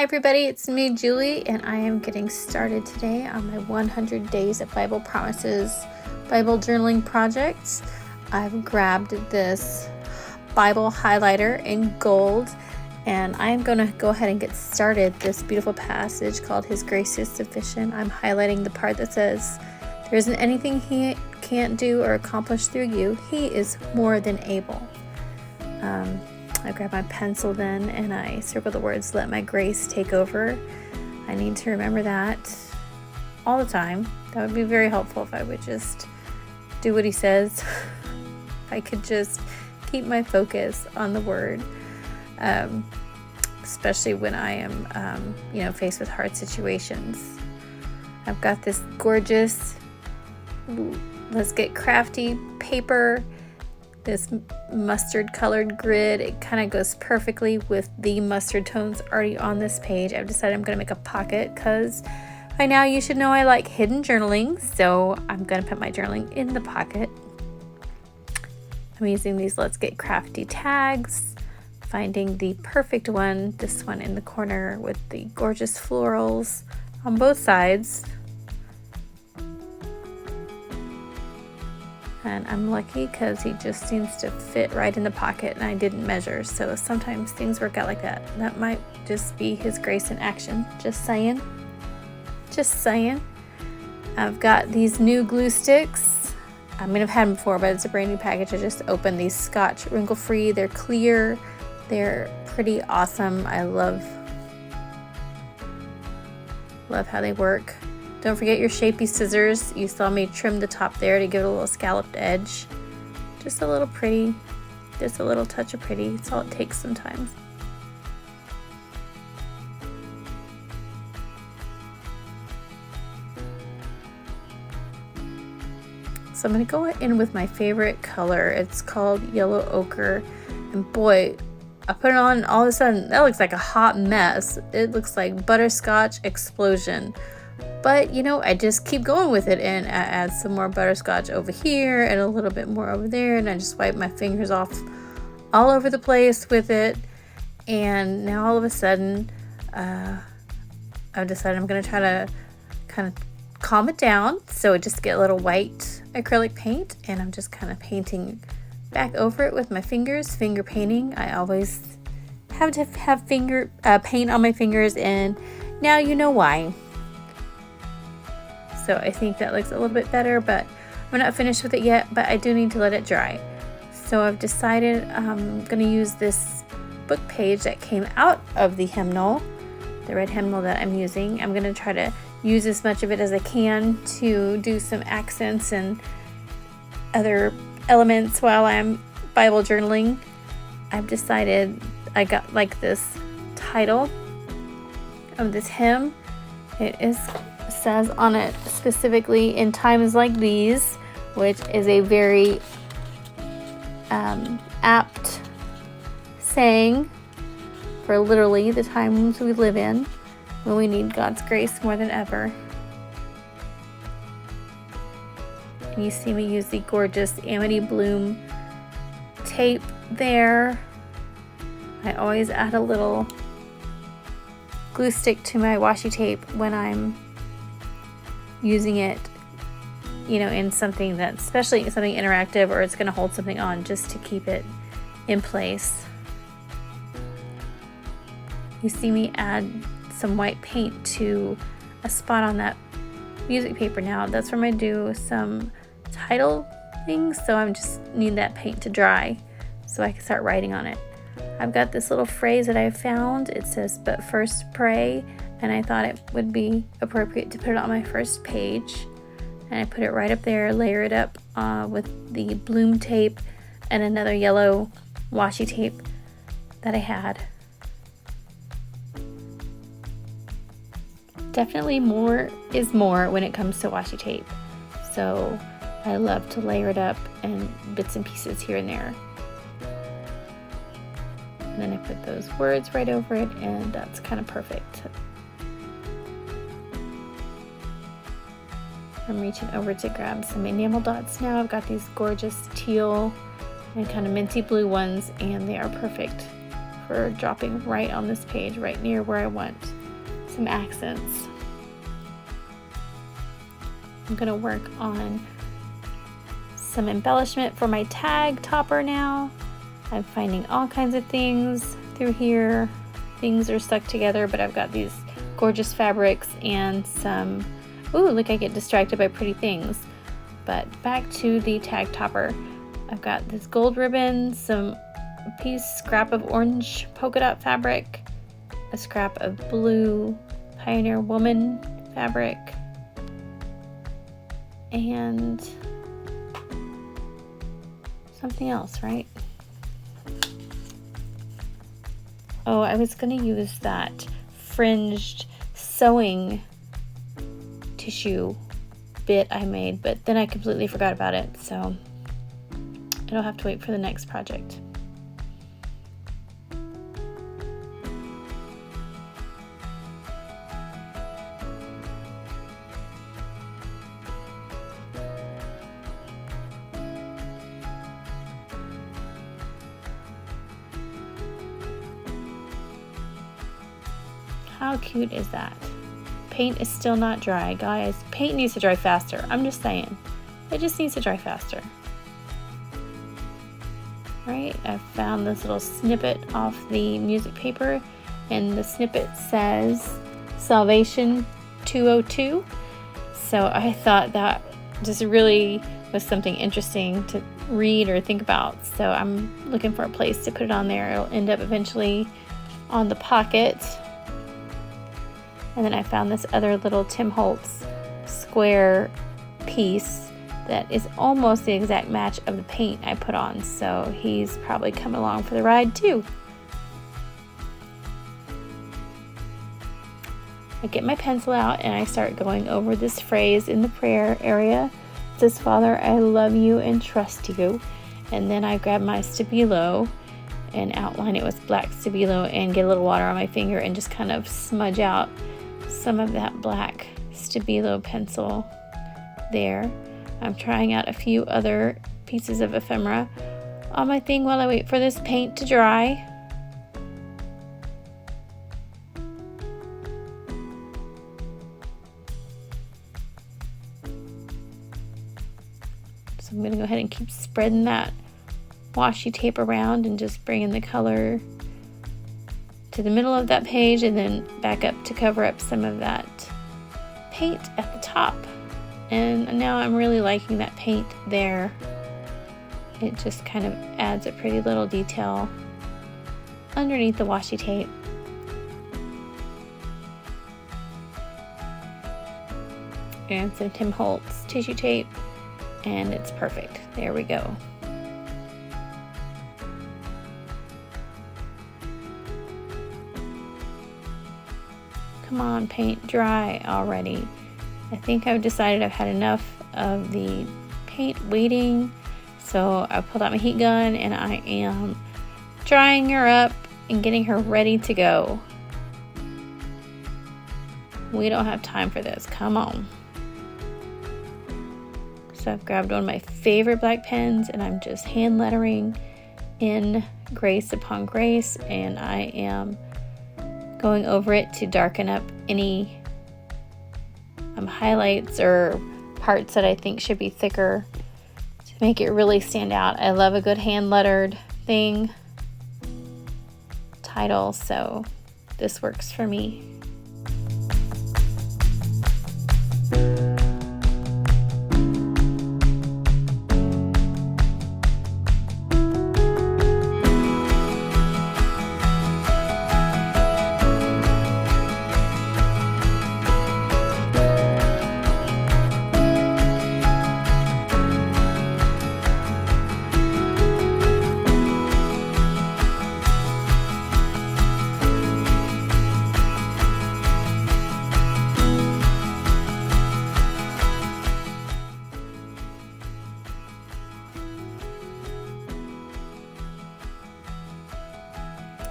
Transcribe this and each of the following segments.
everybody, it's me, Julie, and I am getting started today on my 100 Days of Bible Promises Bible Journaling project. I've grabbed this Bible highlighter in gold, and I'm going to go ahead and get started. This beautiful passage called His Grace is Sufficient. I'm highlighting the part that says, there isn't anything He can't do or accomplish through you. He is more than able. I grab my pencil then and I circle the words, let my grace take over. I need to remember that all the time. That would be very helpful if I would just do what he says. If I could just keep my focus on the word, especially when I am, faced with hard situations. I've got this gorgeous, let's get crafty paper. This mustard colored grid, it kind of goes perfectly with the mustard tones already on this page. I've decided I'm going to make a pocket because by now you should know I like hidden journaling, so I'm going to put my journaling in the pocket. I'm using these Let's Get Crafty tags, finding the perfect one, this one in the corner with the gorgeous florals on both sides. And I'm lucky because he just seems to fit right in the pocket and I didn't measure. So sometimes things work out like that. That might just be His grace in action. Just saying. Just saying. I've got these new glue sticks. I mean, I've had them before, but it's a brand new package. I just opened these Scotch wrinkle free. They're clear. They're pretty awesome. I love how they work. Don't forget your shapy scissors. You saw me trim the top there to give it a little scalloped edge. Just a little pretty, just a little touch of pretty. It's all it takes sometimes. So I'm gonna go in with my favorite color. It's called Yellow Ochre. And boy, I put it on, all of a sudden, that looks like a hot mess. It looks like butterscotch explosion. But, I just keep going with it and I add some more butterscotch over here and a little bit more over there. And I just wipe my fingers off all over the place with it. And now all of a sudden, I've decided I'm going to try to kind of calm it down. So I just get a little white acrylic paint and I'm just kind of painting back over it with my fingers, finger painting. I always have to have paint on my fingers, and now you know why. So I think that looks a little bit better, but I'm not finished with it yet, but I do need to let it dry. So I've decided I'm going to use this book page that came out of the hymnal, the red hymnal that I'm using. I'm going to try to use as much of it as I can to do some accents and other elements while I'm Bible journaling. I've decided I got like this title of this hymn. It says on it specifically, in times like these, which is a very apt saying for literally the times we live in when we need God's grace more than ever. And you see me use the gorgeous Amity Bloom tape there. I always add a little glue stick to my washi tape when I'm using it, in something that's, especially something interactive or it's going to hold something on, just to keep it in place. You see me add some white paint to a spot on that music paper now. That's where I'm going to do some title things, so I just need that paint to dry so I can start writing on it. I've got this little phrase that I found. It says, but first pray. And I thought it would be appropriate to put it on my first page. And I put it right up there, layer it up with the bloom tape and another yellow washi tape that I had. Definitely more is more when it comes to washi tape. So I love to layer it up in bits and pieces here and there. And then I put those words right over it, and that's kind of perfect. I'm reaching over to grab some enamel dots now. I've got these gorgeous teal and kind of minty blue ones, and they are perfect for dropping right on this page, right near where I want some accents. I'm going to work on some embellishment for my tag topper now. I'm finding all kinds of things through here. Things are stuck together, but I've got these gorgeous fabrics and some, ooh, look, I get distracted by pretty things. But back to the tag topper. I've got this gold ribbon, some scrap of orange polka dot fabric, a scrap of blue Pioneer Woman fabric, and something else, right? Oh, I was going to use that fringed sewing tissue bit I made, but then I completely forgot about it, so it'll have to wait for the next project. How cute is that? Paint is still not dry, guys. Paint needs to dry faster. I'm just saying. It just needs to dry faster. Right, I found this little snippet off the music paper, and the snippet says Salvation 202. So I thought that just really was something interesting to read or think about. So I'm looking for a place to put it on there. It'll end up eventually on the pocket. And then I found this other little Tim Holtz square piece that is almost the exact match of the paint I put on. So he's probably coming along for the ride too. I get my pencil out and I start going over this phrase in the prayer area. It says, Father, I love you and trust you. And then I grab my Stabilo and outline it with black Stabilo and get a little water on my finger and just kind of smudge out some of that black Stabilo pencil there. I'm trying out a few other pieces of ephemera on my thing while I wait for this paint to dry. So I'm going to go ahead and keep spreading that washi tape around and just bringing the color to the middle of that page and then back up to cover up some of that paint at the top. And now I'm really liking that paint there. It just kind of adds a pretty little detail underneath the washi tape. And some Tim Holtz tissue tape, and it's perfect. There we go. Come on, paint, dry already. I think I've decided I've had enough of the paint waiting, so I pulled out my heat gun and I am drying her up and getting her ready to go. We don't have time for this, come on. So I've grabbed one of my favorite black pens and I'm just hand lettering in Grace Upon Grace, and I am going over it to darken up any highlights or parts that I think should be thicker to make it really stand out. I love a good hand lettered thing title, so this works for me.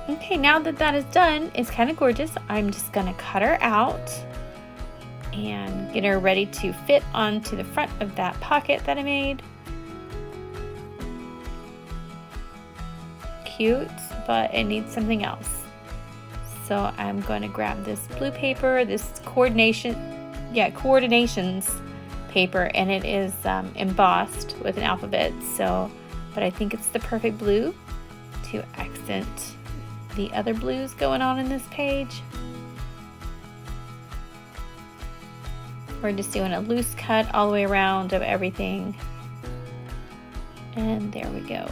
Okay, now that that is done, it's kind of gorgeous. I'm just going to cut her out and get her ready to fit onto the front of that pocket that I made. cute, but it needs something else. So I'm going to grab this blue paper, this coordinations paper, and it is embossed with an alphabet. But I think it's the perfect blue to accent the other blues going on in this page. We're just doing a loose cut all the way around of everything. And there we go.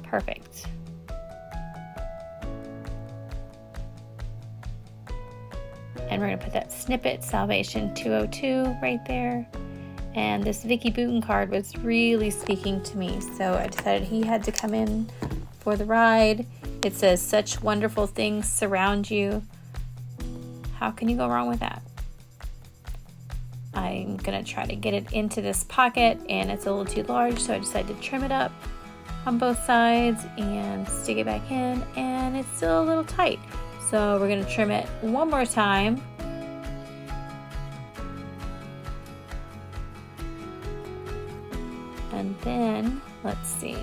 Perfect. And we're going to put that snippet, Salvation 202, right there. And this Vicky Booten card was really speaking to me, so I decided he had to come in for the ride. It says, "Such wonderful things surround you." How can you go wrong with that? I'm going to try to get it into this pocket, and it's a little too large, so I decided to trim it up on both sides and stick it back in, and it's still a little tight. So we're going to trim it one more time. And then, let's see,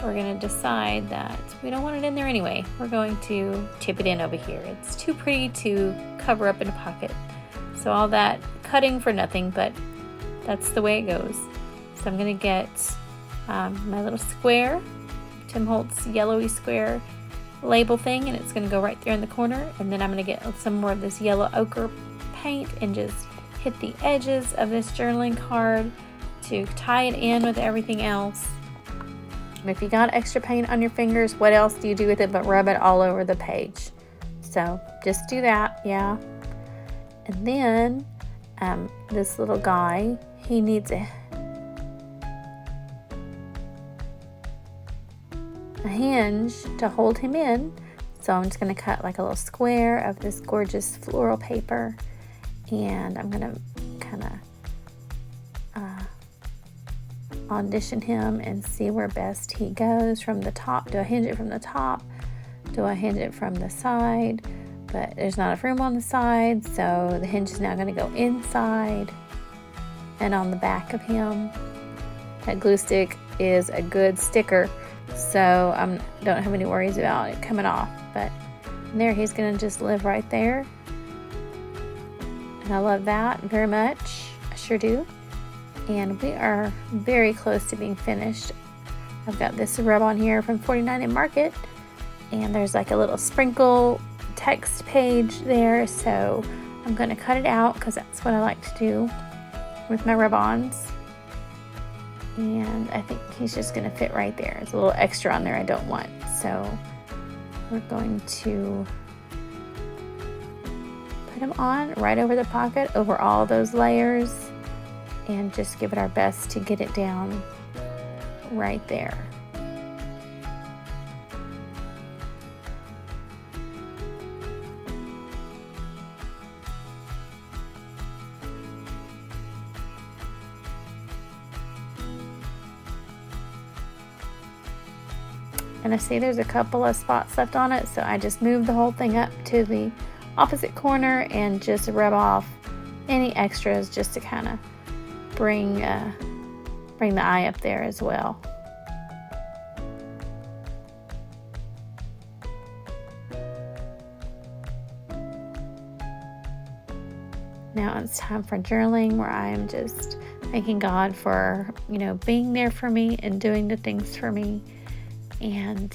we're going to decide that we don't want it in there anyway. We're going to tip it in over here. It's too pretty to cover up in a pocket. So all that cutting for nothing, but that's the way it goes. So I'm going to get my little square, Tim Holtz yellowy square label thing, and it's going to go right there in the corner. And then I'm going to get some more of this yellow ochre paint and just hit the edges of this journaling card to tie it in with everything else. And if you got extra paint on your fingers, what else do you do with it but rub it all over the page? So just do that, yeah. And then this little guy, he needs a hinge to hold him in. So I'm just going to cut like a little square of this gorgeous floral paper, and I'm going to kind of audition him and see where best he goes from the top. Do I hinge it from the top? Do I hinge it from the side? But there's not enough room on the side, so the hinge is now going to go inside and on the back of him. That glue stick is a good sticker, so I don't have any worries about it coming off. But there, he's going to just live right there. And I love that very much. I sure do. And we are very close to being finished. I've got this rub on here from 49 in Market, and there's like a little sprinkle text page there, so I'm going to cut it out because that's what I like to do with my rub-ons. And I think he's just going to fit right there. There's a little extra on there I don't want, so we're going to put him on right over the pocket, over all those layers, and just give it our best to get it down right there. And I see there's a couple of spots left on it, so I just moved the whole thing up to the opposite corner and just rub off any extras just to kind of bring the eye up there as well. Now it's time for journaling, where I am just thanking God for, being there for me and doing the things for me. And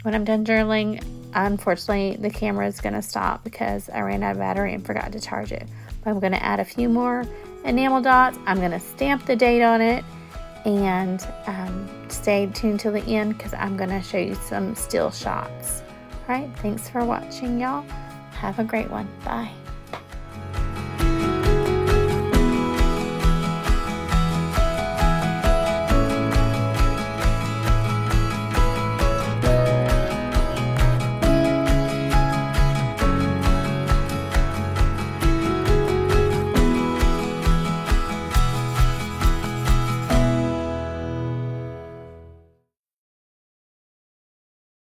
when I'm done journaling, unfortunately, the camera is going to stop because I ran out of battery and forgot to charge it. But I'm going to add a few more enamel dots. I'm going to stamp the date on it, and stay tuned till the end because I'm going to show you some still shots. All right, thanks for watching, y'all. Have a great one. Bye.